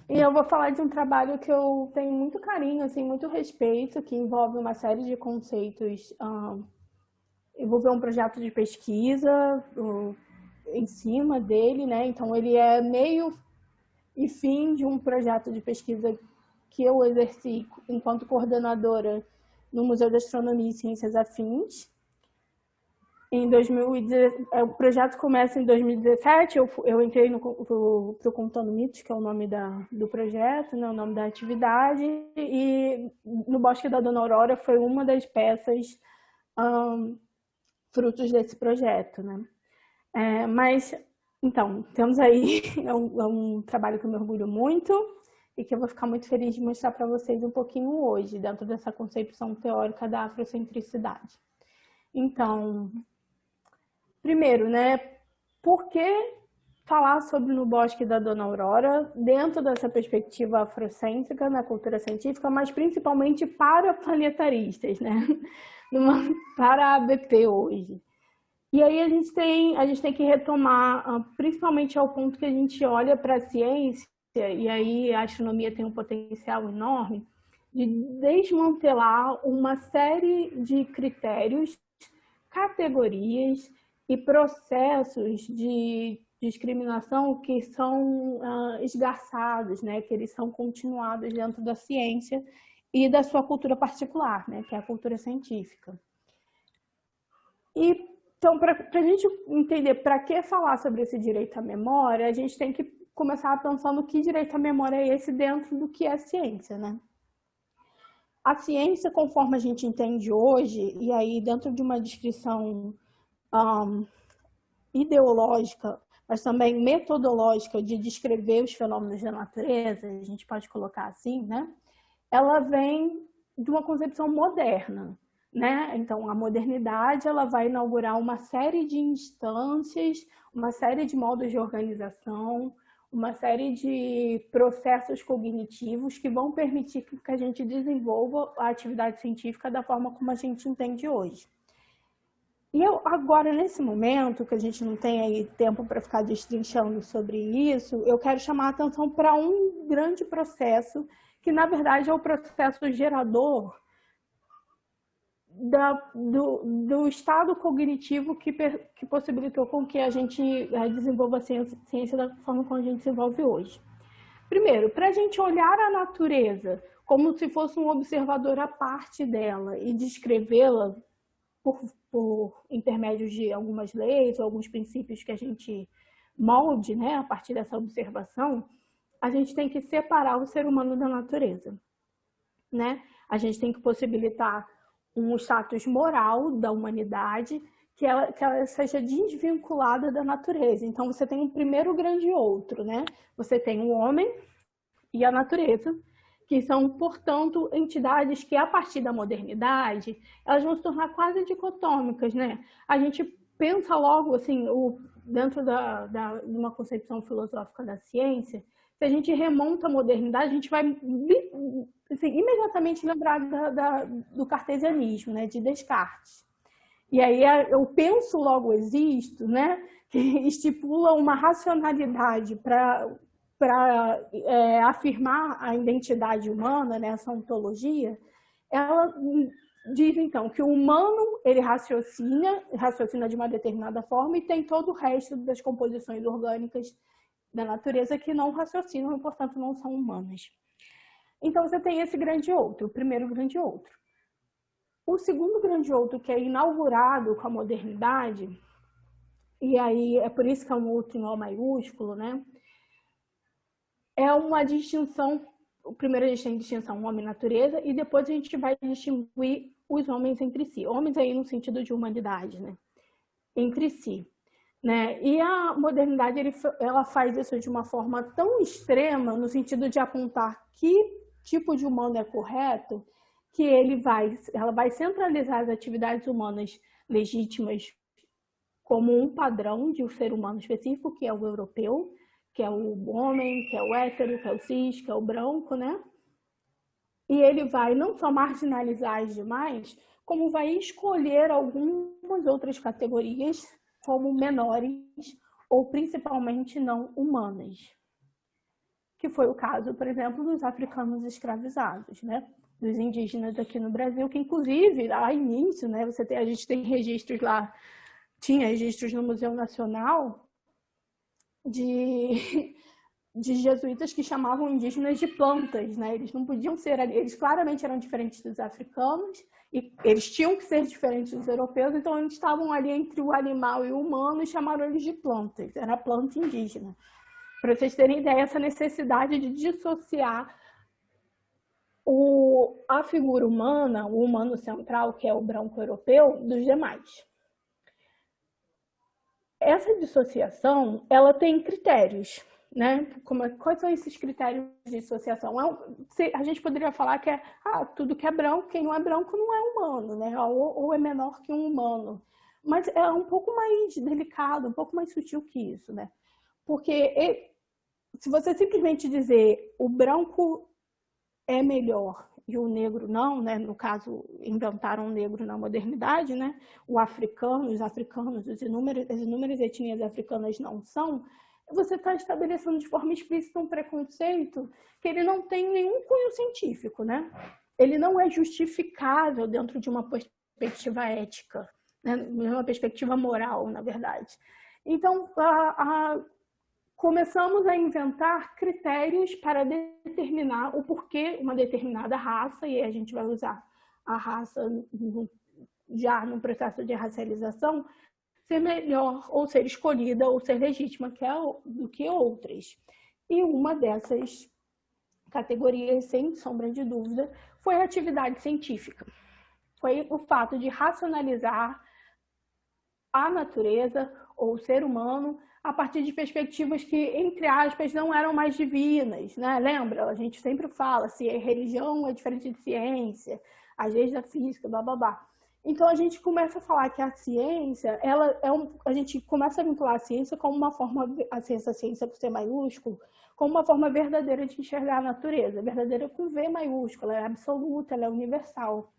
E eu vou falar de um trabalho que eu tenho muito carinho, assim, muito respeito, que envolve uma série de conceitos. Envolveu um projeto de pesquisa em cima dele, né? Então ele é meio e fim de um projeto de pesquisa que eu exerci enquanto coordenadora no Museu de Astronomia e Ciências Afins. O projeto começa em 2017, eu entrei no pro Contando Mitos, que é o nome do projeto, né, o nome da atividade, e no Bosque da Dona Aurora foi uma das peças um, frutos desse projeto, né? Mas, então, temos aí, é um trabalho que eu me orgulho muito e que eu vou ficar muito feliz de mostrar para vocês um pouquinho hoje, dentro dessa concepção teórica da afrocentricidade. Então, primeiro, né, por que falar sobre No Bosque da Dona Aurora dentro dessa perspectiva afrocêntrica na cultura científica, mas principalmente para planetaristas, né? Para a ABP hoje. E aí a gente tem que retomar, principalmente ao ponto que a gente olha para a ciência, e aí a astronomia tem um potencial enorme, de desmantelar uma série de critérios, categorias e processos de discriminação que são esgarçados, né? Que eles são continuados dentro da ciência e da sua cultura particular, né? Que é a cultura científica. E então, para a gente entender para que falar sobre esse direito à memória, a gente tem que começar a pensar no que direito à memória é esse dentro do que é ciência, né? A ciência, conforme a gente entende hoje, e aí dentro de uma descrição um, ideológica, mas também metodológica de descrever os fenômenos da natureza, a gente pode colocar assim, né? Ela vem de uma concepção moderna, né? Então, a modernidade ela vai inaugurar uma série de instâncias, uma série de modos de organização, uma série de processos cognitivos que vão permitir que a gente desenvolva a atividade científica da forma como a gente entende hoje. E eu, agora, nesse momento, que a gente não tem aí tempo para ficar destrinchando sobre isso, eu quero chamar a atenção para um grande processo, que na verdade é o processo gerador do estado cognitivo que possibilitou com que a gente desenvolva a ciência da forma como a gente desenvolve hoje. Primeiro, para a gente olhar a natureza como se fosse um observador à parte dela e descrevê-la por intermédio de algumas leis ou alguns princípios que a gente molde, né, a partir dessa observação, a gente tem que separar o ser humano da natureza, né? A gente tem que possibilitar um status moral da humanidade que ela seja desvinculada da natureza. Então, você tem um primeiro grande outro, né? Você tem o homem e a natureza, que são, portanto, entidades que, a partir da modernidade, elas vão se tornar quase dicotômicas, né? A gente pensa logo, assim, dentro de uma concepção filosófica da ciência, se a gente remonta à modernidade, a gente vai assim, imediatamente lembrar do cartesianismo, né, de Descartes. E aí eu penso, logo existo, né, que estipula uma racionalidade para afirmar a identidade humana, né, essa ontologia. Ela diz, então, que o humano ele raciocina de uma determinada forma e tem todo o resto das composições orgânicas da natureza que não raciocinam e, portanto, não são humanas. Então, você tem esse grande outro, o primeiro grande outro. O segundo grande outro, que é inaugurado com a modernidade, e aí é por isso que é um outro em O maiúsculo, né? É uma distinção. Primeiro a gente tem distinção homem-natureza e depois a gente vai distinguir os homens entre si. Homens aí no sentido de humanidade, né? Entre si. Né? E a modernidade ela faz isso de uma forma tão extrema, no sentido de apontar que tipo de humano é correto, que ela vai centralizar as atividades humanas legítimas como um padrão de um ser humano específico, que é o europeu, que é o homem, que é o hétero, que é o cis, que é o branco, né? E ele vai não só marginalizar as demais, como vai escolher algumas outras categorias como menores ou principalmente não humanas. que foi o caso, por exemplo, dos africanos escravizados, né? Dos indígenas aqui no Brasil, que inclusive, a início, né, a gente tem registros lá, tinha registros no Museu Nacional de jesuítas que chamavam indígenas de plantas, né? Eles não podiam ser, eles claramente eram diferentes dos africanos e eles tinham que ser diferentes dos europeus, então eles estavam ali entre o animal e o humano e chamaram eles de plantas, era planta indígena. Para vocês terem ideia, essa necessidade de dissociar a figura humana, o humano central, que é o branco europeu, dos demais. Essa dissociação, ela tem critérios, né? Quais são esses critérios de dissociação? A gente poderia falar que tudo que é branco, quem não é branco não é humano, né? Ou é menor que um humano. Mas é um pouco mais delicado, um pouco mais sutil que isso, né? Porque se você simplesmente dizer o branco é melhor e o negro não, né? No caso, inventaram o negro na modernidade, né? Os africanos, as inúmeras etnias africanas não são, você está estabelecendo de forma explícita um preconceito que ele não tem nenhum cunho científico, né? Ele não é justificável dentro de uma perspectiva ética, né? Uma perspectiva moral, na verdade. Então, começamos a inventar critérios para determinar o porquê uma determinada raça, e a gente vai usar a raça já no processo de racialização, ser melhor, ou ser escolhida, ou ser legítima do que outras. E uma dessas categorias, sem sombra de dúvida, foi a atividade científica. Foi o fato de racionalizar a natureza, ou o ser humano, a partir de perspectivas que, entre aspas, não eram mais divinas, né? Lembra? A gente sempre fala se religião é diferente de ciência, as leis da física, blá, blá, blá. Então, a gente começa a falar que a ciência, a gente começa a vincular a ciência como uma forma, a ciência por ser maiúsculo, como uma forma verdadeira de enxergar a natureza, verdadeira com V maiúsculo, ela é absoluta, ela é universal.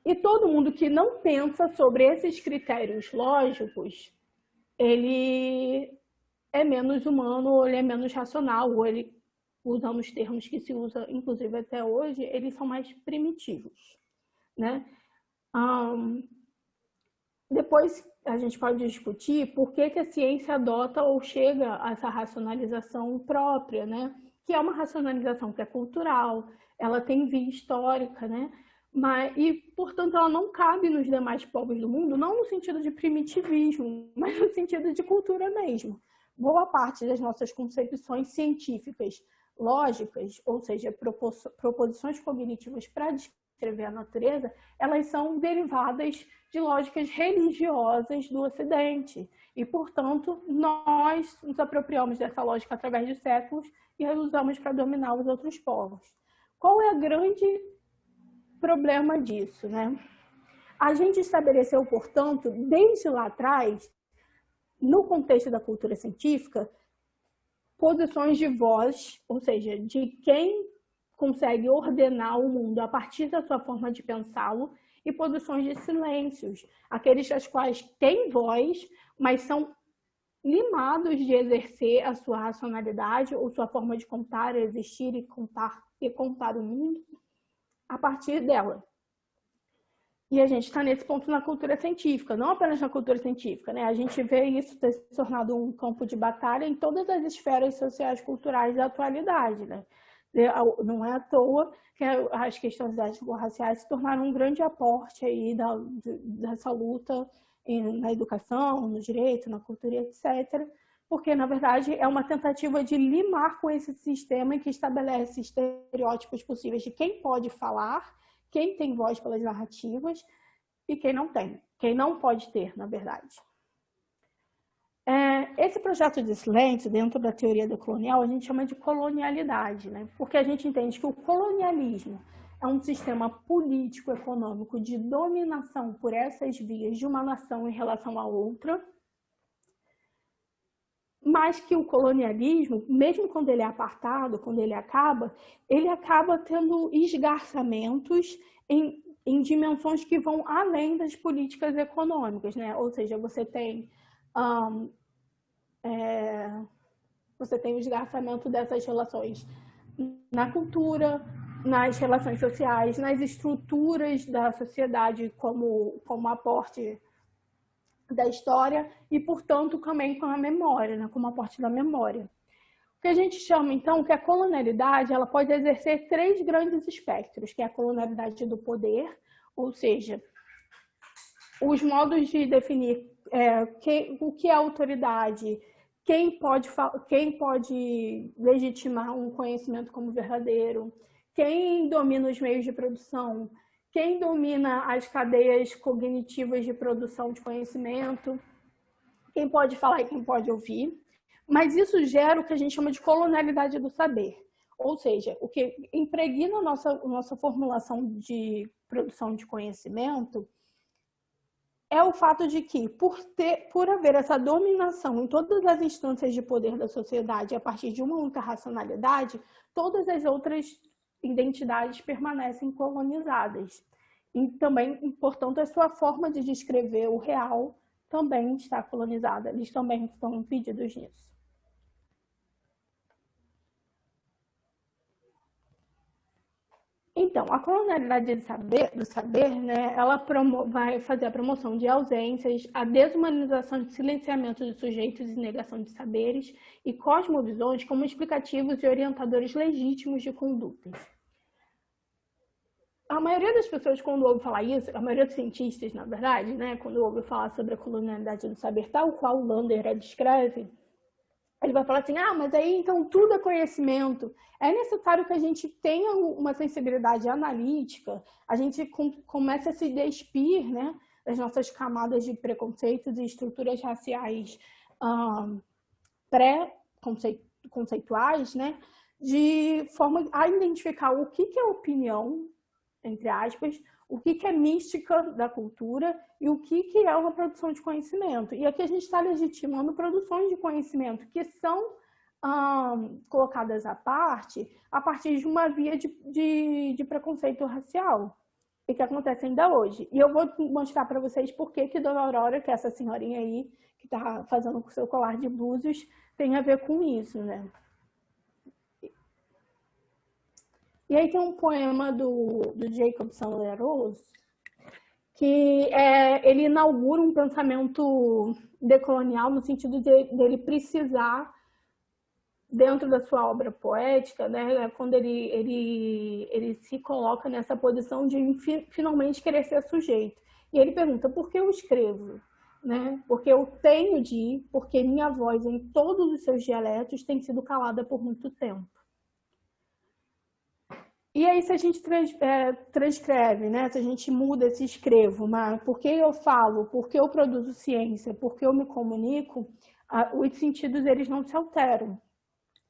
E todo mundo que não pensa sobre esses critérios lógicos, ele é menos humano, ou ele é menos racional, ou ele, usando os termos que se usa, inclusive até hoje, eles são mais primitivos, né? Depois a gente pode discutir por que a ciência adota ou chega a essa racionalização própria, né? Que é uma racionalização que é cultural, ela tem via histórica, né? E, portanto, ela não cabe nos demais povos do mundo, não no sentido de primitivismo, mas no sentido de cultura mesmo. Boa parte das nossas concepções científicas, lógicas, ou seja, proposições cognitivas para descrever a natureza, elas são derivadas de lógicas religiosas do Ocidente. E, portanto, nós nos apropriamos dessa lógica através de séculos e a usamos para dominar os outros povos. Qual é o grande problema disso, né? A gente estabeleceu, portanto, desde lá atrás, no contexto da cultura científica, posições de voz, ou seja, de quem consegue ordenar o mundo a partir da sua forma de pensá-lo, e posições de silêncios, aqueles das quais têm voz, mas são limados de exercer a sua racionalidade ou sua forma de contar, existir e contar o mundo a partir dela. E a gente está nesse ponto na cultura científica, não apenas na cultura científica, né? A gente vê isso ter se tornado um campo de batalha em todas as esferas sociais culturais da atualidade, né? Não é à toa que as questões étnico-raciais se tornaram um grande aporte aí dessa luta na educação, no direito, na cultura, etc., porque, na verdade, é uma tentativa de limar com esse sistema que estabelece estereótipos possíveis de quem pode falar, quem tem voz pelas narrativas e quem não tem, quem não pode ter, na verdade. Esse projeto de silêncio, dentro da teoria decolonial, a gente chama de colonialidade, né? Porque a gente entende que o colonialismo é um sistema político-econômico de dominação por essas vias de uma nação em relação a outra, mas que o colonialismo, mesmo quando ele é apartado, quando ele acaba tendo esgarçamentos em dimensões que vão além das políticas econômicas, né? Ou seja, você tem você tem o esgarçamento dessas relações na cultura, nas relações sociais, nas estruturas da sociedade como aporte da história e, portanto, também com a memória, né, como aporte da memória. O que a gente chama, então, que a colonialidade ela pode exercer 3 grandes espectros, que é a colonialidade do poder, ou seja, os modos de definir o que é autoridade, quem pode legitimar um conhecimento como verdadeiro, quem domina os meios de produção, quem domina as cadeias cognitivas de produção de conhecimento, quem pode falar e quem pode ouvir. Mas isso gera o que a gente chama de colonialidade do saber. Ou seja, o que impregna a nossa formulação de produção de conhecimento é o fato de que, por haver essa dominação em todas as instâncias de poder da sociedade a partir de uma única racionalidade, todas as outras identidades permanecem colonizadas. E também, portanto, a sua forma de descrever o real também está colonizada. Eles também estão impedidos nisso. Então, a colonialidade do saber, né, ela vai fazer a promoção de ausências, a desumanização e silenciamento de sujeitos e negação de saberes e cosmovisões como explicativos e orientadores legítimos de condutas. A maioria das pessoas, quando ouve falar isso, a maioria dos cientistas, na verdade, né, quando ouve falar sobre a colonialidade do saber, tal qual o Lander a descreve, ele vai falar assim, mas aí então tudo é conhecimento. É necessário que a gente tenha uma sensibilidade analítica, a gente comece a se despir, né, das nossas camadas de preconceitos e estruturas raciais pré-conceituais, né, de forma a identificar o que é opinião, entre aspas, o que é mística da cultura e o que é uma produção de conhecimento. E aqui a gente está legitimando produções de conhecimento que são colocadas à partir de uma via de preconceito racial, e que acontece ainda hoje. E eu vou mostrar para vocês por que Dona Aurora, que é essa senhorinha aí, que está fazendo com o seu colar de búzios, tem a ver com isso, né? E aí tem um poema do Jacob Saint-Leroux, que ele inaugura um pensamento decolonial no sentido dele precisar, dentro da sua obra poética, né, quando ele se coloca nessa posição de finalmente querer ser sujeito. E ele pergunta, por que eu escrevo? Né? Porque eu tenho porque minha voz em todos os seus dialetos tem sido calada por muito tempo. E aí, se a gente transcreve, né? Se a gente muda esse escrevo, mas por que eu falo, por que eu produzo ciência, por que eu me comunico, os sentidos eles não se alteram.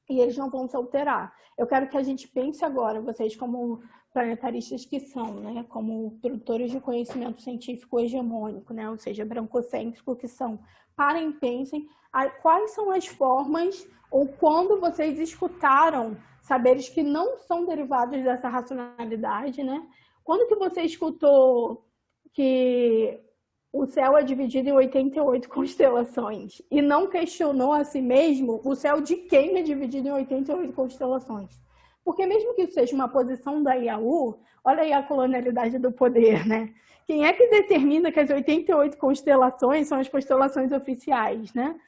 E eles não vão se alterar. Eu quero que a gente pense agora, vocês como planetaristas que são, né? Como produtores de conhecimento científico hegemônico, né? Ou seja, brancocêntrico que são. Parem e pensem quais são as formas ou quando vocês escutaram saberes que não são derivados dessa racionalidade, né? Quando que você escutou que o céu é dividido em 88 constelações e não questionou a si mesmo o céu de quem é dividido em 88 constelações? Porque mesmo que isso seja uma posição da IAU, olha aí a colonialidade do poder, né? Quem é que determina que as 88 constelações são as constelações oficiais, né?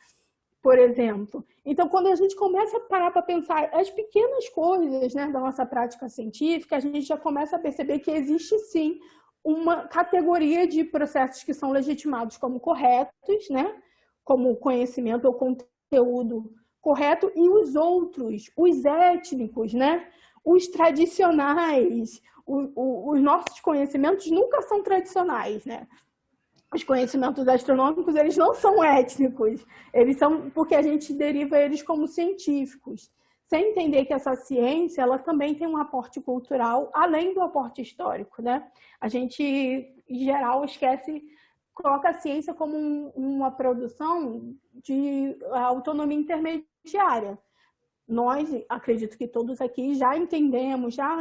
Por exemplo. Então, quando a gente começa a parar para pensar as pequenas coisas, né, da nossa prática científica, a gente já começa a perceber que existe, sim, uma categoria de processos que são legitimados como corretos, né, como conhecimento ou conteúdo correto, e os outros, os étnicos, né, os tradicionais. Os nossos conhecimentos nunca são tradicionais, né? Os conhecimentos astronômicos, eles não são étnicos, eles são porque a gente deriva eles como científicos, sem entender que essa ciência, ela também tem um aporte cultural, além do aporte histórico, né? A gente, em geral, coloca a ciência como uma produção de autonomia intermediária. Nós, acredito que todos aqui já entendemos, já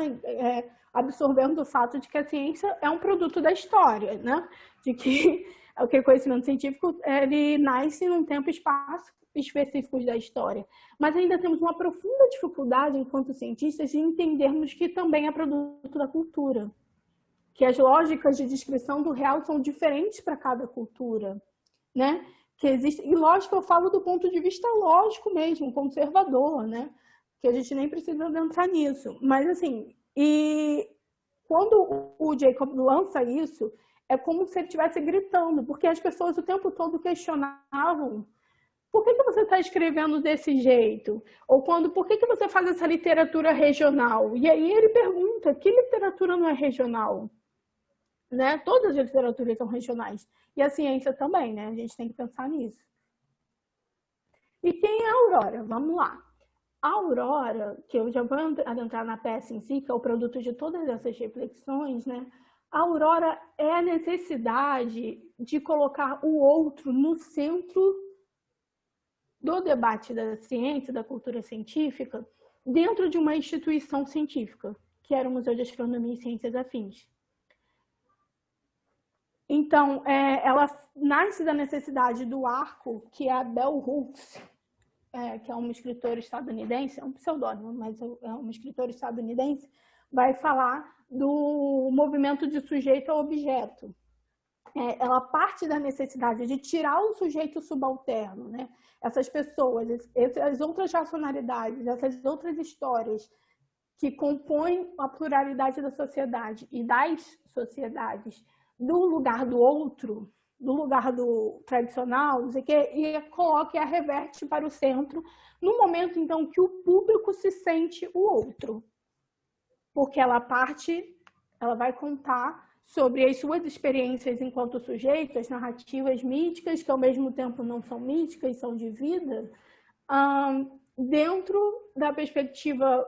absorvemos o fato de que a ciência é um produto da história, né? De que o conhecimento científico ele nasce num tempo e espaço específicos da história, mas ainda temos uma profunda dificuldade, enquanto cientistas, de entendermos que também é produto da cultura, que as lógicas de descrição do real são diferentes para cada cultura, né? Que existe, e lógico, eu falo do ponto de vista lógico mesmo, conservador, né? Que a gente nem precisa entrar nisso. Mas, assim, e quando o Jacob lança isso, é como se ele estivesse gritando, porque as pessoas o tempo todo questionavam: por que você está escrevendo desse jeito? Ou por que você faz essa literatura regional? E aí ele pergunta: que literatura não é regional? Né? Todas as literaturas são regionais. E a ciência também, né? A gente tem que pensar nisso. E quem é a Aurora? Vamos lá. A Aurora, que eu já vou adentrar na peça em si, que é o produto de todas essas reflexões, né? A Aurora é a necessidade de colocar o outro no centro do debate da ciência, da cultura científica, dentro de uma instituição científica, que era o Museu de Astronomia e Ciências Afins. Então, ela nasce da necessidade do arco que a Bell Hooks, que é uma escritora estadunidense, é um pseudônimo, mas é uma escritora estadunidense, vai falar do movimento de sujeito a objeto. Ela parte da necessidade de tirar o sujeito subalterno, né? Essas pessoas, essas outras racionalidades, essas outras histórias que compõem a pluralidade da sociedade e das sociedades, do lugar do outro, do lugar do tradicional, não sei o quê, e coloca e a reverte para o centro, no momento, então, que o público se sente o outro. Porque ela vai contar sobre as suas experiências enquanto sujeito, as narrativas míticas, que ao mesmo tempo não são míticas, são de vida, dentro da perspectiva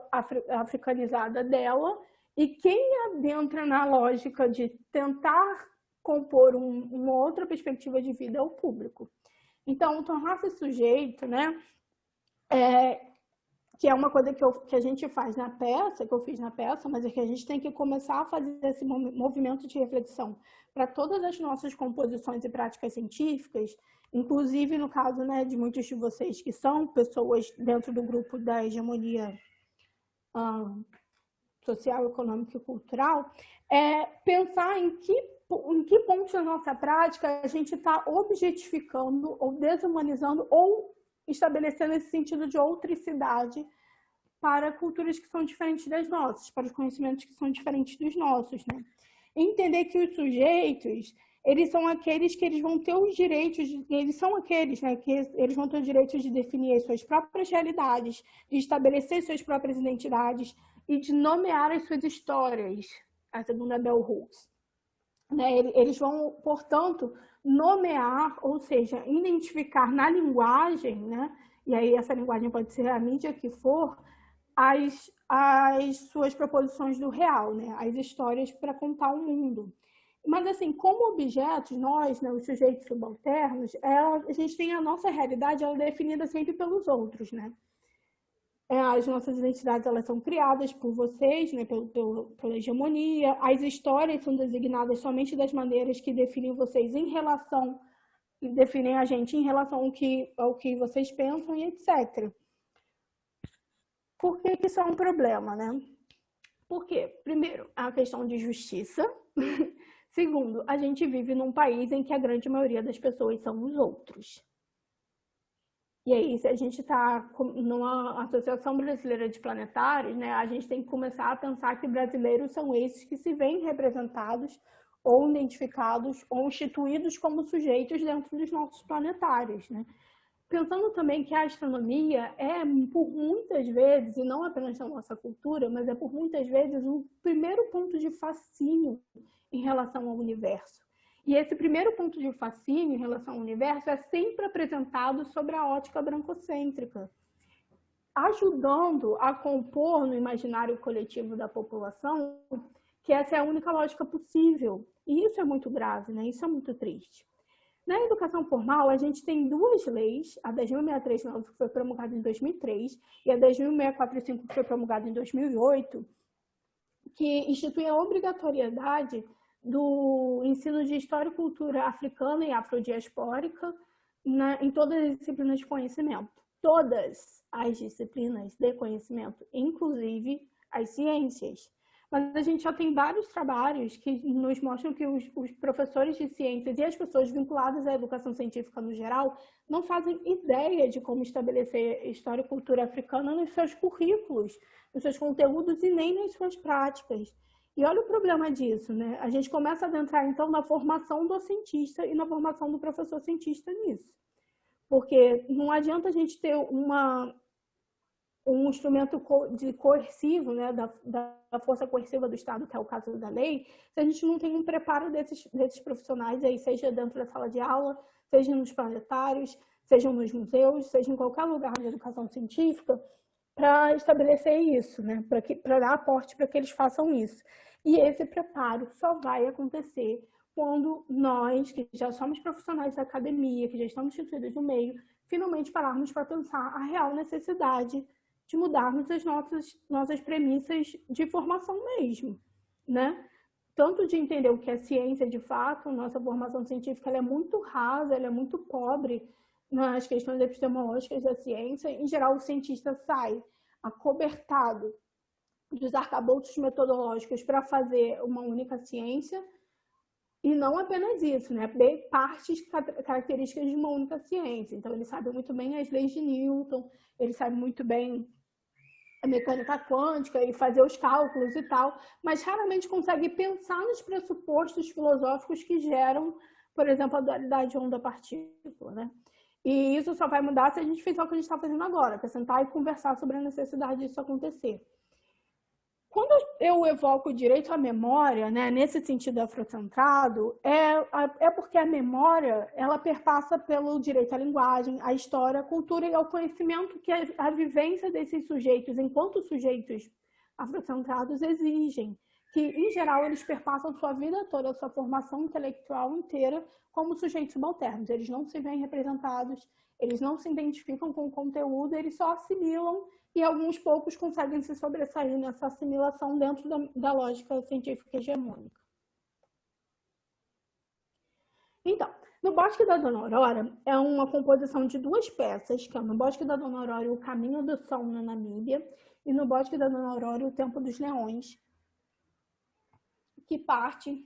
africanizada dela, e quem adentra na lógica de tentar compor uma outra perspectiva de vida é o público. Então, tornar-se sujeito, né, que é uma coisa que a gente faz na peça, que eu fiz na peça, mas é que a gente tem que começar a fazer esse movimento de reflexão para todas as nossas composições e práticas científicas, inclusive no caso, né, de muitos de vocês que são pessoas dentro do grupo da hegemonia social, econômica e cultural, pensar em que ponto da nossa prática a gente está objetificando ou desumanizando ou estabelecendo esse sentido de outricidade para culturas que são diferentes das nossas, para os conhecimentos que são diferentes dos nossos, né? Entender que os sujeitos, eles são aqueles que eles vão ter os direitos, eles são aqueles, né, que eles vão ter os direitos de definir as suas próprias realidades, de estabelecer suas próprias identidades e de nomear as suas histórias, a segunda Bell Hooks. Né? Eles vão, portanto, nomear, ou seja, identificar na linguagem, né? E aí essa linguagem pode ser a mídia que for, as suas proposições do real, né? As histórias para contar o mundo. Mas, assim, como objetos, nós, né, os sujeitos subalternos, a gente tem a nossa realidade, ela é definida sempre pelos outros, né? As nossas identidades, elas são criadas por vocês, né, pela hegemonia. As histórias são designadas somente das maneiras que definem vocês em relação, definem a gente em relação ao que vocês pensam e etc. Por que isso é um problema, né? Por quê? Primeiro, a questão de justiça. Segundo, a gente vive num país em que a grande maioria das pessoas são os outros. E aí, se a gente está numa Associação Brasileira de Planetários, né, a gente tem que começar a pensar que brasileiros são esses que se veem representados ou identificados ou instituídos como sujeitos dentro dos nossos planetários, né? Pensando também que a astronomia por muitas vezes, e não apenas na nossa cultura, mas por muitas vezes o primeiro ponto de fascínio em relação ao universo. E esse primeiro ponto de fascínio em relação ao universo é sempre apresentado sobre a ótica brancocêntrica, ajudando a compor no imaginário coletivo da população que essa é a única lógica possível. E isso é muito grave, né? Isso é muito triste. Na educação formal, a gente tem duas leis, a 10.639, que foi promulgada em 2003, e a 10.645, que foi promulgada em 2008, que instituem a obrigatoriedade do ensino de história e cultura africana e afrodiaspórica em todas as disciplinas de conhecimento. Todas as disciplinas de conhecimento, inclusive as ciências. Mas a gente já tem vários trabalhos que nos mostram que os professores de ciências e as pessoas vinculadas à educação científica no geral não fazem ideia de como estabelecer história e cultura africana nos seus currículos, nos seus conteúdos e nem nas suas práticas. E olha o problema disso, né? A gente começa a adentrar, então, na formação do cientista e na formação do professor cientista nisso. Porque não adianta a gente ter um instrumento coercivo, né, da força coerciva do Estado, que é o caso da lei, se a gente não tem um preparo desses profissionais, aí, seja dentro da sala de aula, seja nos planetários, seja nos museus, seja em qualquer lugar de educação científica, para estabelecer isso, né, para dar aporte para que eles façam isso. E esse preparo só vai acontecer quando nós, que já somos profissionais da academia, que já estamos instituídos no meio, finalmente pararmos para pensar a real necessidade de mudarmos as nossas premissas de formação mesmo, né? Tanto de entender o que é ciência de fato, nossa formação científica ela é muito rasa, ela é muito pobre nas questões epistemológicas da ciência. Em geral, o cientista sai acobertado dos arcabouços metodológicos para fazer uma única ciência, e não apenas isso, né? Partes características de uma única ciência. Então, ele sabe muito bem as leis de Newton, ele sabe muito bem a mecânica quântica e fazer os cálculos e tal, mas raramente consegue pensar nos pressupostos filosóficos que geram, por exemplo, a dualidade onda-partícula, né? E isso só vai mudar se a gente fizer o que a gente está fazendo agora, que é sentar e conversar sobre a necessidade disso acontecer. Quando eu evoco o direito à memória, né, nesse sentido afrocentrado, é porque a memória ela perpassa pelo direito à linguagem, à história, à cultura e ao conhecimento que a vivência desses sujeitos, enquanto sujeitos afrocentrados, exigem. Que, em geral, eles perpassam sua vida toda, sua formação intelectual inteira como sujeitos subalternos. Eles não se veem representados, eles não se identificam com o conteúdo, eles só assimilam e alguns poucos conseguem se sobressair nessa assimilação dentro da lógica científica hegemônica. Então, no Bosque da Dona Aurora é uma composição de duas peças, que é no Bosque da Dona Aurora o Caminho do Som na Namíbia e no Bosque da Dona Aurora o Tempo dos Leões, que parte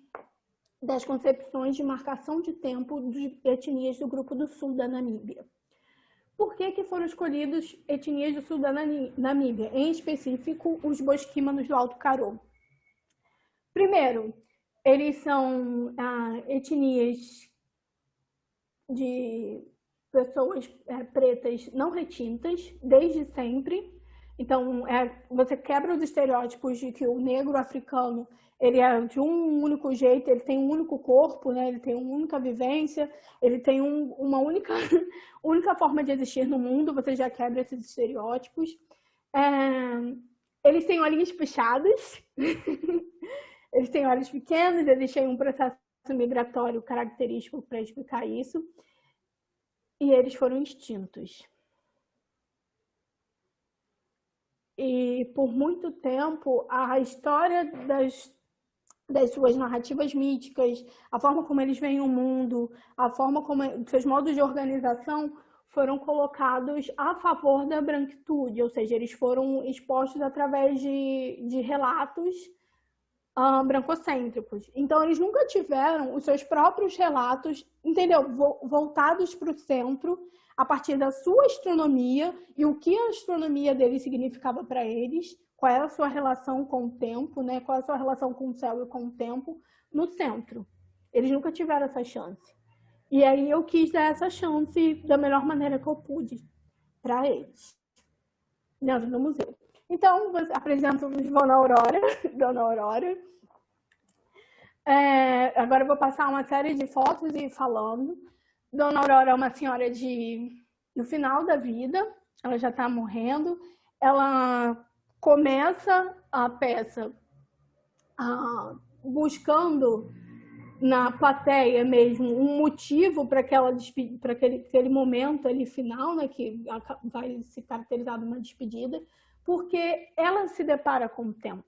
das concepções de marcação de tempo de etnias do grupo do sul da Namíbia. Por que foram escolhidos etnias do sul da Namíbia, em específico os bosquímanos do Alto Karoo? Primeiro, eles são etnias de pessoas pretas não retintas, desde sempre. Então, você quebra os estereótipos de que o negro africano ele é de um único jeito, ele tem um único corpo, né? Ele tem uma única vivência, ele tem uma única forma de existir no mundo, você já quebra esses estereótipos. Eles têm olhinhos puxados, eles têm olhos pequenos, existem um processo migratório característico para explicar isso, e eles foram extintos. E por muito tempo a história das suas narrativas míticas, a forma como eles veem o mundo, a forma como seus modos de organização foram colocados a favor da branquitude, ou seja, eles foram expostos através de relatos brancocêntricos. Então, eles nunca tiveram os seus próprios relatos, entendeu? Voltados para o centro, a partir da sua astronomia e o que a astronomia deles significava para eles, qual era a sua relação com o tempo, né? Qual é a sua relação com o céu e com o tempo, no centro. Eles nunca tiveram essa chance. E aí eu quis dar essa chance da melhor maneira que eu pude para eles, dentro do museu. Então, apresento Dona Aurora. Dona Aurora. Agora eu vou passar uma série de fotos e falando. Dona Aurora é uma senhora no final da vida, ela já está morrendo. Ela começa a peça buscando na plateia mesmo um motivo para aquele momento ali final, né, que vai se caracterizar numa despedida, porque ela se depara com o tempo.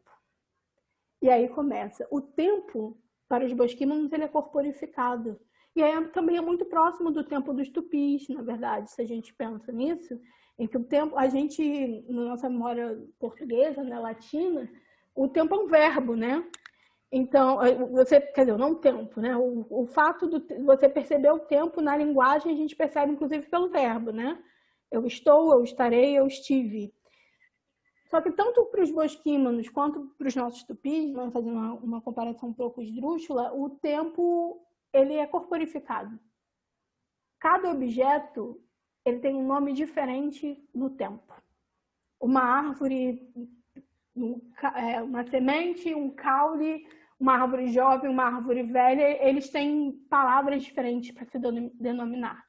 E aí começa. O tempo, para os bosquímanos, ele é corporificado. E aí também é muito próximo do tempo dos tupis, na verdade, se a gente pensa nisso, em que o tempo, a gente, na nossa memória portuguesa, né, latina, o tempo é um verbo, né? Então, você, quer dizer, não o tempo, né? O fato de você perceber o tempo na linguagem, a gente percebe inclusive pelo verbo, né? Eu estou, eu estarei, eu estive. Só que tanto para os bosquímanos quanto para os nossos tupis, vamos fazer uma comparação um pouco esdrúxula, o tempo ele é corporificado. Cada objeto ele tem um nome diferente no tempo. Uma árvore, uma semente, um caule, uma árvore jovem, uma árvore velha, eles têm palavras diferentes para se denominar.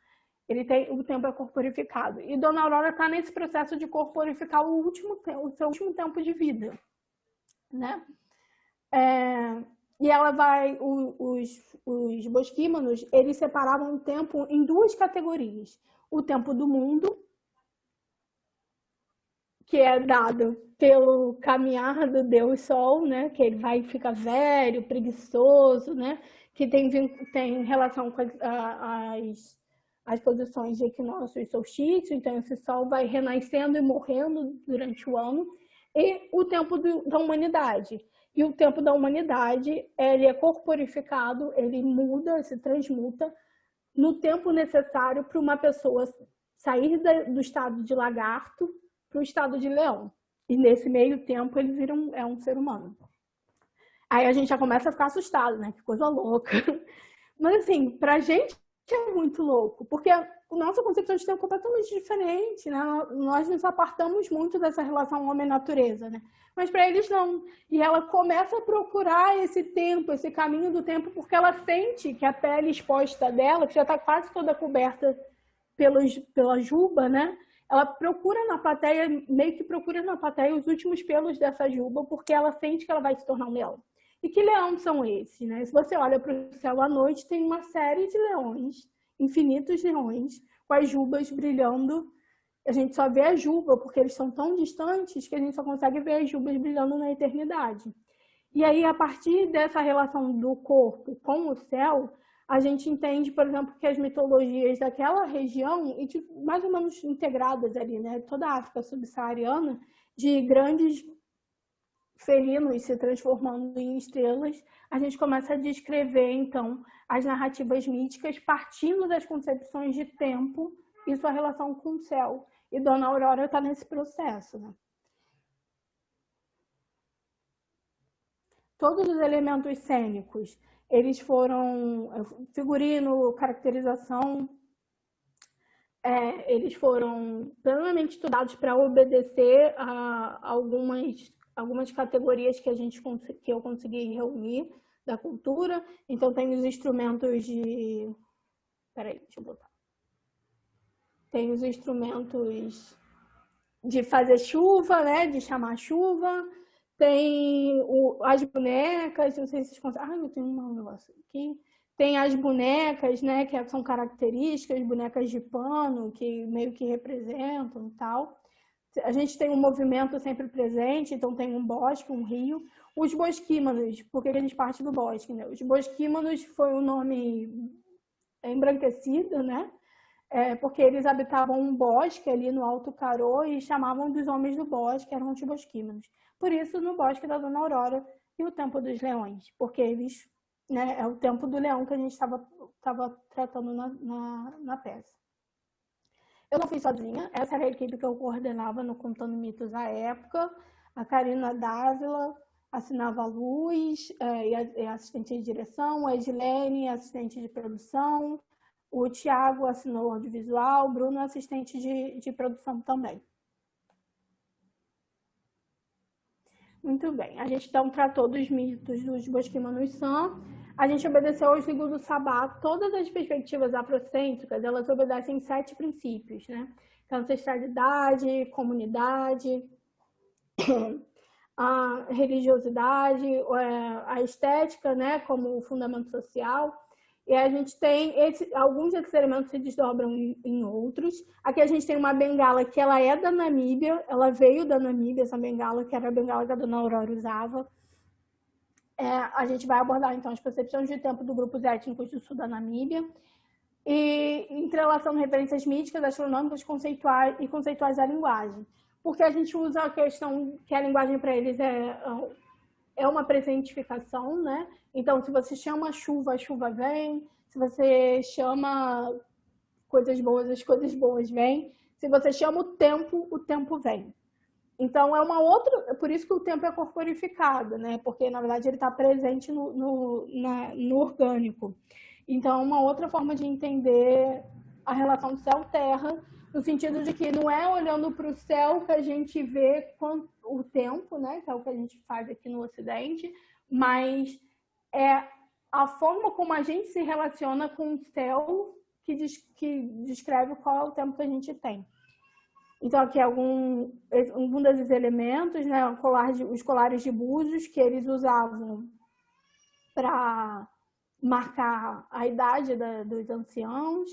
O tempo é corporificado. E Dona Aurora está nesse processo de corporificar o seu último tempo de vida, né? E ela vai, os bosquímanos, eles separavam o tempo em duas categorias. O tempo do mundo, que é dado pelo caminhar do Deus Sol, né? Que ele vai ficar velho, preguiçoso, né? Que tem relação com as posições de equinócio e solstício, então esse Sol vai renascendo e morrendo durante o ano, e o tempo da humanidade. E o tempo da humanidade, ele é corporificado, ele muda, se transmuta no tempo necessário para uma pessoa sair do estado de lagarto para o estado de leão. E nesse meio tempo ele vira um ser humano. Aí a gente já começa a ficar assustado, né? Que coisa louca. Mas assim, pra gente é muito louco, porque a nossa concepção de tempo é completamente diferente, né? Nós nos apartamos muito dessa relação homem-natureza, né? Mas para eles não. E ela começa a procurar esse tempo, esse caminho do tempo, porque ela sente que a pele exposta dela, que já está quase toda coberta pela juba, né? Ela procura na plateia, meio que procura na plateia os últimos pelos dessa juba, porque ela sente que ela vai se tornar um leão. E que leões são esses, né? Se você olha para o céu à noite, tem uma série de leões, infinitos leões, com as jubas brilhando. A gente só vê a juba, porque eles são tão distantes que a gente só consegue ver as jubas brilhando na eternidade. E aí, a partir dessa relação do corpo com o céu, a gente entende, por exemplo, que as mitologias daquela região, mais ou menos integradas ali, né? Toda a África subsaariana, de grandes felinos se transformando em estrelas, a gente começa a descrever, então, as narrativas míticas partindo das concepções de tempo e sua relação com o céu. E Dona Aurora está nesse processo, né? Todos os elementos cênicos, eles foram figurino, caracterização, eles foram plenamente estudados para obedecer a algumas categorias que eu consegui reunir da cultura. Então, tem os instrumentos de... Peraí, deixa eu botar. Tem os instrumentos de fazer chuva, né? De chamar chuva. Tem as bonecas, não sei se vocês conseguem... Ah, eu tenho um negócio aqui. Tem as bonecas, né? Que são características, bonecas de pano, que meio que representam e tal. A gente tem um movimento sempre presente, então tem um bosque, um rio. Os bosquímanos, porque a gente parte do bosque, né? Os bosquímanos foi um nome embranquecido, né? Porque eles habitavam um bosque ali no Alto Carô e chamavam dos homens do bosque, eram os bosquímanos. Por isso, no bosque da Dona Aurora e o Tempo dos Leões, porque eles, né, é o tempo do leão que a gente estava tratando na peça. Eu não fui sozinha, essa era a equipe que eu coordenava no Contando Mitos à época. A Karina Dávila assinava a luz, e assistente de direção, a Edilene, assistente de produção, o Tiago assinou o audiovisual, o Bruno, assistente de produção também. Muito bem, a gente então tratou dos mitos dos bosquímanos San. A gente obedeceu aos Ligus do Sabá. Todas as perspectivas afrocêntricas, elas obedecem 7 princípios, né? Então, ancestralidade, comunidade, a religiosidade, a estética, né, como fundamento social. E a gente tem alguns desses elementos se desdobram em outros. Aqui a gente tem uma bengala que ela é da Namíbia, ela veio da Namíbia, essa bengala, que era a bengala que a Dona Aurora usava. A gente vai abordar, então, as percepções de tempo dos grupos étnicos do sul da Namíbia e entrelaçando referências míticas, astronômicas e conceituais da linguagem. Porque a gente usa a questão que a linguagem para eles é uma presentificação, né? Então, se você chama chuva, a chuva vem. Se você chama coisas boas, as coisas boas vêm. Se você chama o tempo vem. Então, é uma outra... Por isso que o tempo é corporificado, né? Porque, na verdade, ele está presente no orgânico. Então, é uma outra forma de entender a relação céu-terra, no sentido de que não é olhando para o céu que a gente vê o tempo, né? Que é o que a gente faz aqui no Ocidente, mas é a forma como a gente se relaciona com o céu que descreve qual é o tempo que a gente tem. Então, aqui é um desses elementos, né? Os colares de búzios que eles usavam para marcar a idade dos anciãos.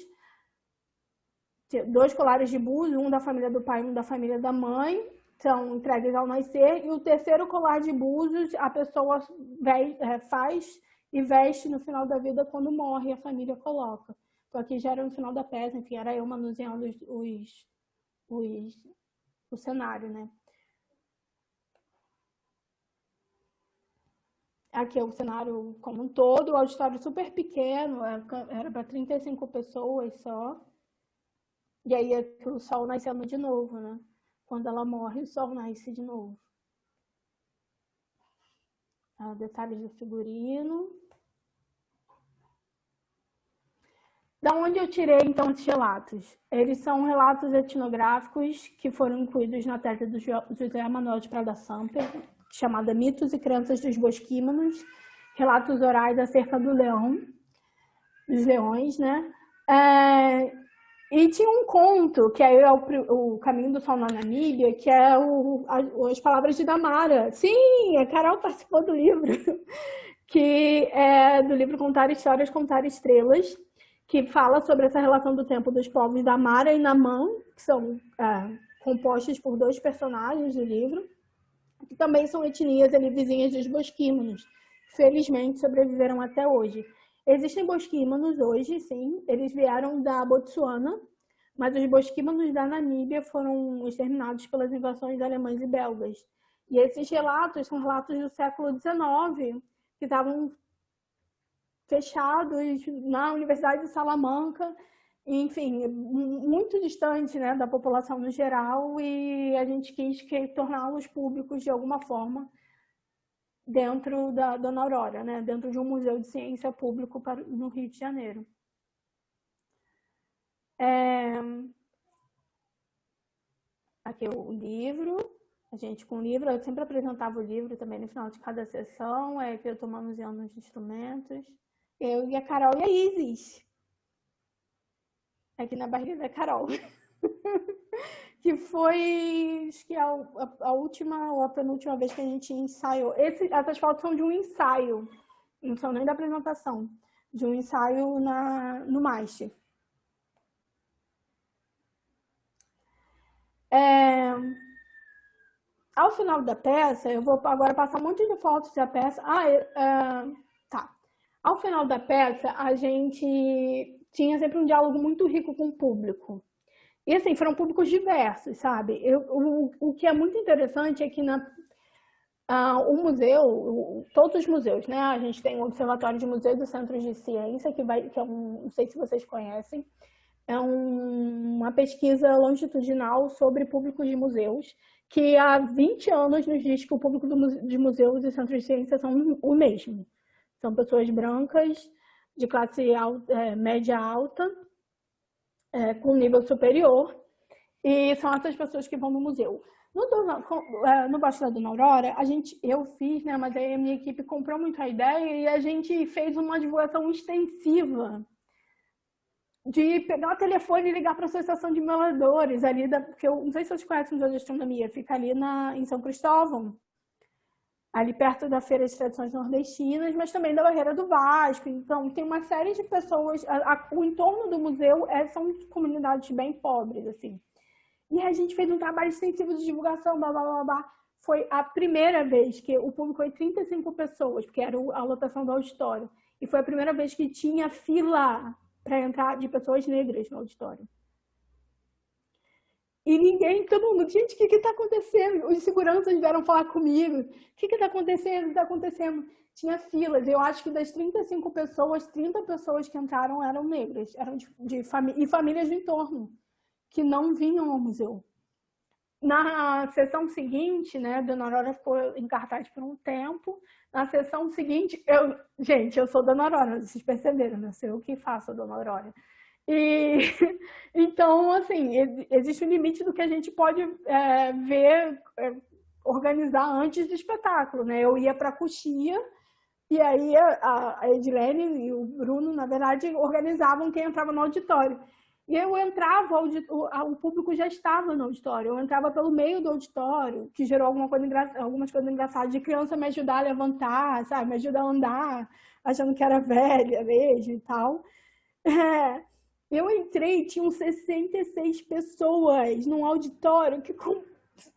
2 colares de búzios, um da família do pai e um da família da mãe, são entregues ao nascer. E o terceiro colar de búzios, a pessoa faz e veste no final da vida quando morre, a família coloca. Então, aqui já era no final da peça, enfim, era eu manuseando o cenário, né? Aqui é o cenário como um todo, o auditório super pequeno, era para 35 pessoas só. E aí é que o sol nascendo de novo, né? Quando ela morre, o sol nasce de novo. Detalhes do figurino. Da onde eu tirei, então, esses relatos? Eles são relatos etnográficos que foram incluídos na tese do José Manuel de Prada Samper, chamada Mitos e Crenças dos Bosquímanos, relatos orais acerca do leão, dos leões, né? E tinha um conto, que é o Caminho do Sol na Namíbia, que é as palavras de Damara. Sim, a Carol participou do livro, que é do livro Contar Histórias, Contar Estrelas, que fala sobre essa relação do tempo dos povos Damara e Namã, que são compostos por 2 personagens do livro, que também são etnias ali vizinhas dos bosquímanos. Felizmente sobreviveram até hoje. Existem bosquímanos hoje, sim, eles vieram da Botsuana, mas os bosquímanos da Namíbia foram exterminados pelas invasões alemãs e belgas. E esses relatos são relatos do século XIX, que estavam fechados na Universidade de Salamanca, enfim, muito distante, né, da população no geral, e a gente quis torná-los públicos de alguma forma dentro da Dona Aurora, né, dentro de um museu de ciência público no Rio de Janeiro. Aqui o livro, a gente com o livro, eu sempre apresentava o livro também no final de cada sessão, que eu estou manuseando os instrumentos. Eu e a Carol e a Isis. Aqui na barriga da Carol. Que foi, acho que a última ou a penúltima vez que a gente ensaiou. Essas fotos são de um ensaio, não são nem da apresentação, de um ensaio no MAST. Ao final da peça, eu vou agora passar um monte de fotos da peça. Tá. Ao final da peça, a gente tinha sempre um diálogo muito rico com o público. E assim, foram públicos diversos, sabe? O que é muito interessante é que o museu, todos os museus, né? A gente tem o Observatório de Museus e Centros de Ciência, que é não sei se vocês conhecem, é uma pesquisa longitudinal sobre públicos de museus, que há 20 anos nos diz que o público de museus e centros de ciência são o mesmo. São pessoas brancas, de classe média alta, com nível superior, e são essas pessoas que vão no museu. No Bosque da Dona Aurora, eu fiz, né, mas aí a minha equipe comprou muito a ideia e a gente fez uma divulgação extensiva de pegar o telefone e ligar para a Associação de Moradores, ali porque eu não sei se vocês conhecem o Museu de Astronomia, fica ali em São Cristóvão, ali perto da Feira de Tradições Nordestinas, mas também da Barreira do Vasco. Então, tem uma série de pessoas, o entorno do museu são comunidades bem pobres, assim. E a gente fez um trabalho extensivo de divulgação, blá, blá, blá, blá, foi a primeira vez que o público foi 35 pessoas, porque era a lotação do auditório. E foi a primeira vez que tinha fila para entrar de pessoas negras no auditório. E ninguém, todo mundo, gente, o que está acontecendo? Os seguranças vieram falar comigo. O que está acontecendo? O que está acontecendo? Tinha filas. Eu acho que das 35 pessoas, 30 pessoas que entraram eram negras. Eram e famílias do entorno, que não vinham ao museu. Na sessão seguinte, né, Dona Aurora ficou em cartaz por um tempo. Na sessão seguinte, gente, eu sou Dona Aurora, vocês perceberam, né? Sou eu que faço a Dona Aurora. E então, assim, existe um limite do que a gente pode ver, organizar antes do espetáculo, né? Eu ia para a Coxia e aí a Edilene e o Bruno, na verdade, organizavam quem entrava no auditório. E eu entrava, o público já estava no auditório, eu entrava pelo meio do auditório, que gerou algumas coisas engraçadas, de criança me ajudar a levantar, sabe? Me ajudar a andar, achando que era velha mesmo e tal. Eu entrei, tinham 66 pessoas num auditório que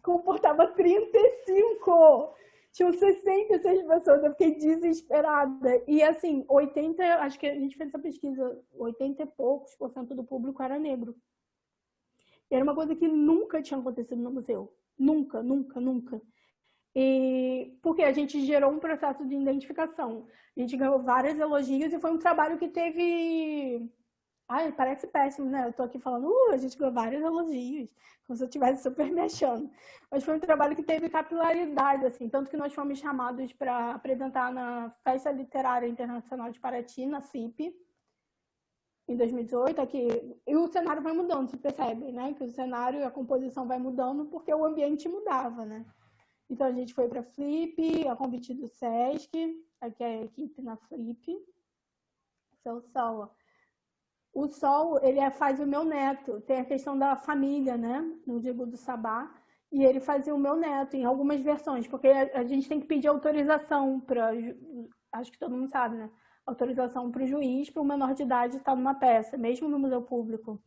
comportava 35. Tinham 66 pessoas, eu fiquei desesperada. E assim, 80, acho que a gente fez essa pesquisa, 80 e poucos por cento do público era negro. E era uma coisa que nunca tinha acontecido no museu. Nunca, nunca, nunca. E porque a gente gerou um processo de identificação. A gente ganhou vários elogios e foi um trabalho que teve... Ai, parece péssimo, né? Eu tô aqui falando, a gente ganhou vários elogios, como se eu estivesse super me achando. Mas foi um trabalho que teve capilaridade, assim, tanto que nós fomos chamados para apresentar na Festa Literária Internacional de Paraty, na FLIP, em 2018, aqui. E o cenário vai mudando, você percebe, né? Que o cenário e a composição vai mudando porque o ambiente mudava, né? Então a gente foi para a FLIP, a convite do SESC, aqui é a equipe na FLIP. Seu Sol. O Sol, ele faz o meu neto. Tem a questão da família, né? No Digo do Sabá. E ele fazia o meu neto em algumas versões, porque a gente tem que pedir autorização para... Acho que todo mundo sabe, né? Autorização para o juiz, para o menor de idade estar numa peça, mesmo no museu público.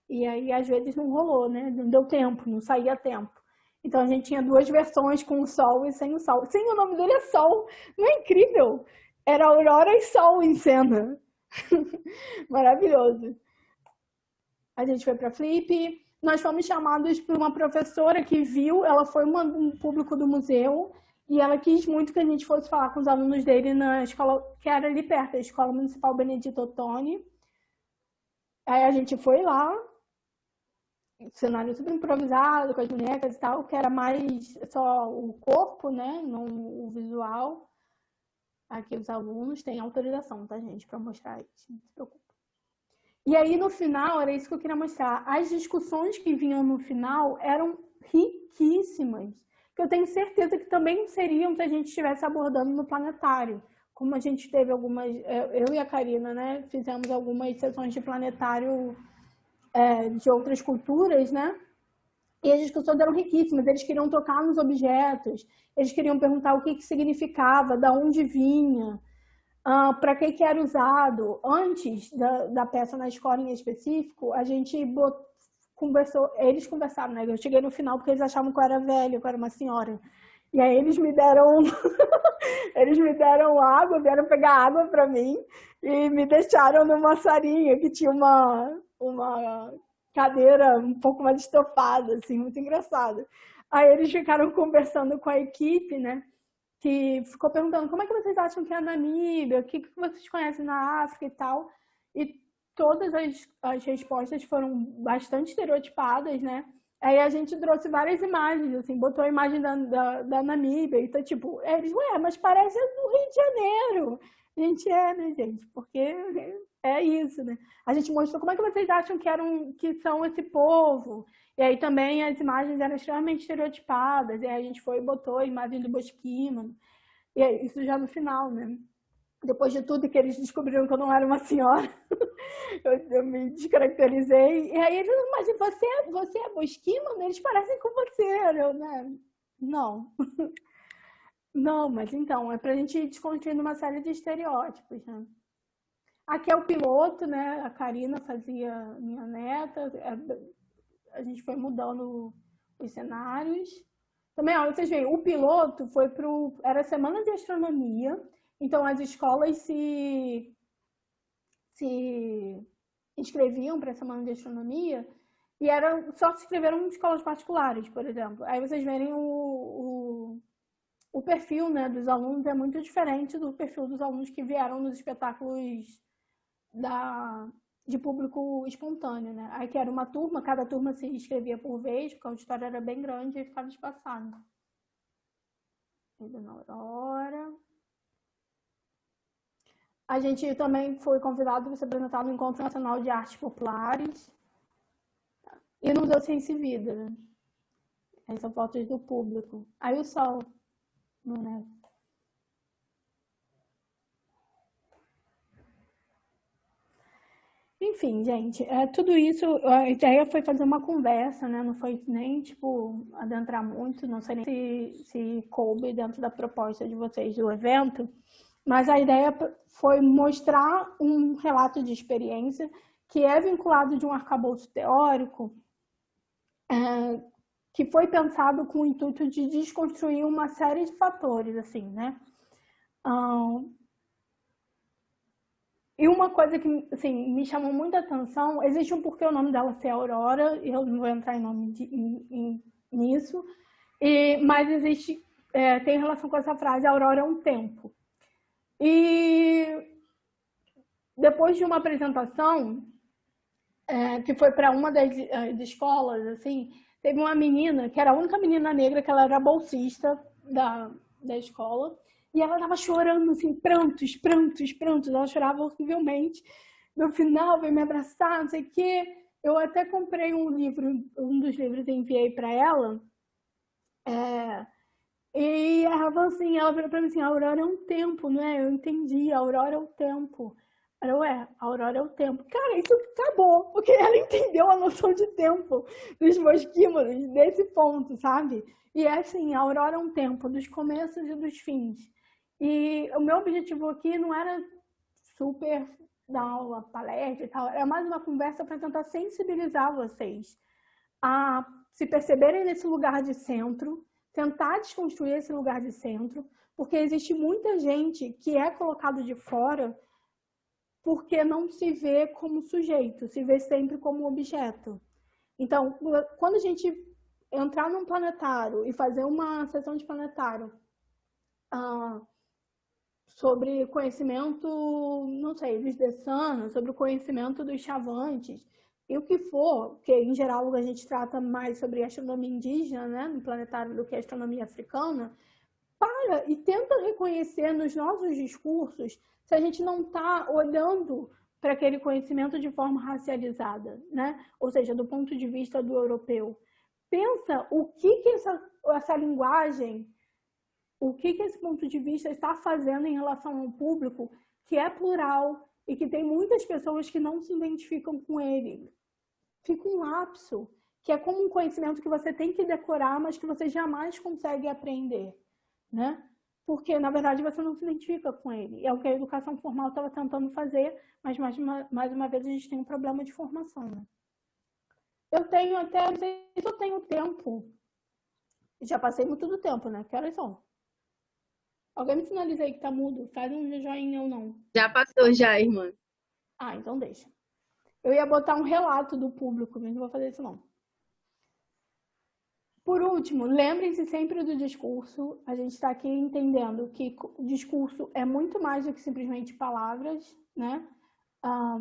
E aí, às vezes, não rolou, né? Não deu tempo, não saía tempo. Então, a gente tinha duas versões, com o Sol e sem o Sol. Sim, o nome dele é Sol. Não é incrível? Era Aurora e Sol em cena. Maravilhoso. A gente foi para a Flip. Nós fomos chamados por uma professora que viu, ela foi um público do museu e ela quis muito que a gente fosse falar com os alunos dele na escola, que era ali perto, a Escola Municipal Benedito Ottoni. Aí a gente foi lá, cenário super improvisado, com as bonecas e tal, que era mais só o corpo, né, não o visual. Aqui os alunos têm autorização, tá, gente, para mostrar isso, não se preocupe. E aí, no final, era isso que eu queria mostrar. As discussões que vinham no final eram riquíssimas, que eu tenho certeza que também seriam se a gente estivesse abordando no planetário. Como a gente teve algumas... Eu e a Karina, né, fizemos algumas sessões de planetário de outras culturas, né? E as discussões eram riquíssimas. Eles queriam tocar nos objetos, eles queriam perguntar o que significava, de onde vinha, para que era usado. Antes da peça na escola em específico, a gente conversou, eles conversaram, né? Eu cheguei no final porque eles achavam que eu era velha, que eu era uma senhora. E aí eles me deram eles me deram água, vieram pegar água para mim e me deixaram numa salinha que tinha uma cadeira um pouco mais estofada, assim, muito engraçado. Aí eles ficaram conversando com a equipe, né? Que ficou perguntando como é que vocês acham que é a Namíbia, o que vocês conhecem na África e tal. E todas as respostas foram bastante estereotipadas, né? Aí a gente trouxe várias imagens, assim, botou a imagem da Namíbia, então, tipo, eles, mas parece do Rio de Janeiro. A gente né, gente? Porque é isso, né? A gente mostrou como é que vocês acham que são esse povo. E aí também as imagens eram extremamente estereotipadas, e aí a gente foi e botou a imagem do Bosquima. E é isso já no final, né? Depois de tudo que eles descobriram que eu não era uma senhora, eu me descaracterizei. E aí eles, mas você é Bosquima? Eles parecem com você. Eu, né? Não. Não, mas então, é pra gente ir desconstruindo uma série de estereótipos, né? Aqui é o piloto, né? A Karina fazia minha neta. A gente foi mudando os cenários. Também, ó, vocês veem, o piloto foi era semana de astronomia, então as escolas se inscreviam para a semana de astronomia e só se inscreveram em escolas particulares, por exemplo. Aí vocês verem o perfil, né, dos alunos é muito diferente do perfil dos alunos que vieram nos espetáculos de público espontâneo, né? Aí que era uma turma, cada turma se inscrevia por vez, porque a auditória era bem grande e ficava espaçado. Dona Aurora. A gente também foi convidado para se apresentar no Encontro Nacional de Artes Populares e no Museu Ciência e Vida. Né? Essas são fotos do público. Aí o sol, né? Enfim, gente, tudo isso, a ideia foi fazer uma conversa, né? Não foi nem, tipo, adentrar muito, não sei nem se coube dentro da proposta de vocês do evento, mas a ideia foi mostrar um relato de experiência que é vinculado de um arcabouço teórico que foi pensado com o intuito de desconstruir uma série de fatores, assim, né? E uma coisa que assim, me chamou muita atenção, existe um porquê o nome dela ser Aurora, eu não vou entrar nisso, mas existe, tem relação com essa frase, Aurora é um tempo. E depois de uma apresentação, que foi para uma das escolas, assim, teve uma menina, que era a única menina negra, que ela era bolsista da escola, e ela estava chorando, assim, prantos. Ela chorava horrivelmente. No final, veio me abraçar, não sei o quê. Eu até comprei um dos livros e enviei para ela. E ela falou assim, ela virou para mim assim, a Aurora é um tempo, não é? Eu entendi, a Aurora é o tempo. A Aurora é o tempo. Cara, isso acabou, porque ela entendeu a noção de tempo dos mosquímoros, desse ponto, sabe? E é assim, a Aurora é um tempo dos começos e dos fins. E o meu objetivo aqui não era super dar uma palestra e tal, era mais uma conversa para tentar sensibilizar vocês a se perceberem nesse lugar de centro, tentar desconstruir esse lugar de centro, porque existe muita gente que é colocado de fora porque não se vê como sujeito, se vê sempre como objeto. Então, quando a gente entrar num planetário e fazer uma sessão de planetário sobre conhecimento, não sei, dos Dessanos, sobre o conhecimento dos Chavantes, e o que for, porque em geral a gente trata mais sobre astronomia indígena, né, no planetário, do que astronomia africana, para e tenta reconhecer nos nossos discursos se a gente não está olhando para aquele conhecimento de forma racializada, né? Ou seja, do ponto de vista do europeu. Pensa o que essa linguagem, o que esse ponto de vista está fazendo em relação a um público que é plural e que tem muitas pessoas que não se identificam com ele. Fica um lapso, que é como um conhecimento que você tem que decorar, mas que você jamais consegue aprender, né? Porque, na verdade, você não se identifica com ele. É o que a educação formal estava tentando fazer, mas, mais uma vez, a gente tem um problema de formação, né? Eu tenho até, não sei se eu tenho tempo. Já passei muito do tempo, né? Que horas são? Alguém me sinaliza aí que tá mudo. Faz um joinha ou não. Já passou já, irmã. Ah, então deixa. Eu ia botar um relato do público, mas não vou fazer isso não. Por último, lembrem-se sempre do discurso. A gente está aqui entendendo que o discurso é muito mais do que simplesmente palavras, né?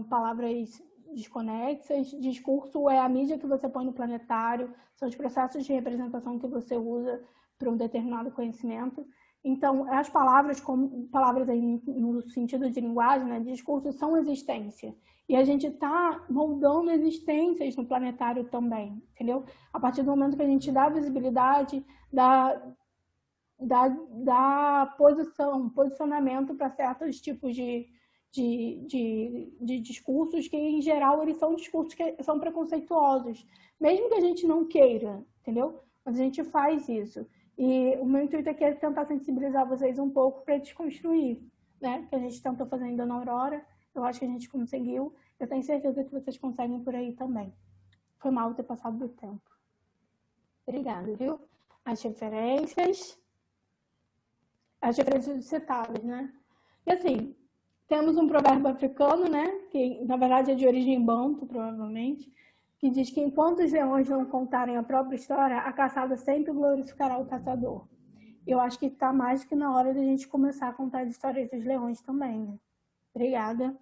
Palavras desconexas. Discurso é a mídia que você põe no planetário, são os processos de representação que você usa para um determinado conhecimento. Então, as palavras, como palavras aí no sentido de linguagem, né, discurso, são existência. E a gente está moldando existências no planetário também, entendeu? A partir do momento que a gente dá visibilidade, dá posicionamento para certos tipos de discursos que, em geral, eles são discursos que são preconceituosos. Mesmo que a gente não queira, entendeu? Mas a gente faz isso. E o meu intuito aqui é tentar sensibilizar vocês um pouco para desconstruir, né? Que a gente tentou fazer ainda na Aurora. Eu acho que a gente conseguiu. Eu tenho certeza que vocês conseguem por aí também. Foi mal ter passado do tempo. Obrigada, viu? as referências citadas, né? E assim, temos um provérbio africano, né? Que na verdade é de origem banto, provavelmente, que diz que enquanto os leões não contarem a própria história, a caçada sempre glorificará o caçador. Eu acho que está mais que na hora de a gente começar a contar as histórias dos leões também, né? Obrigada.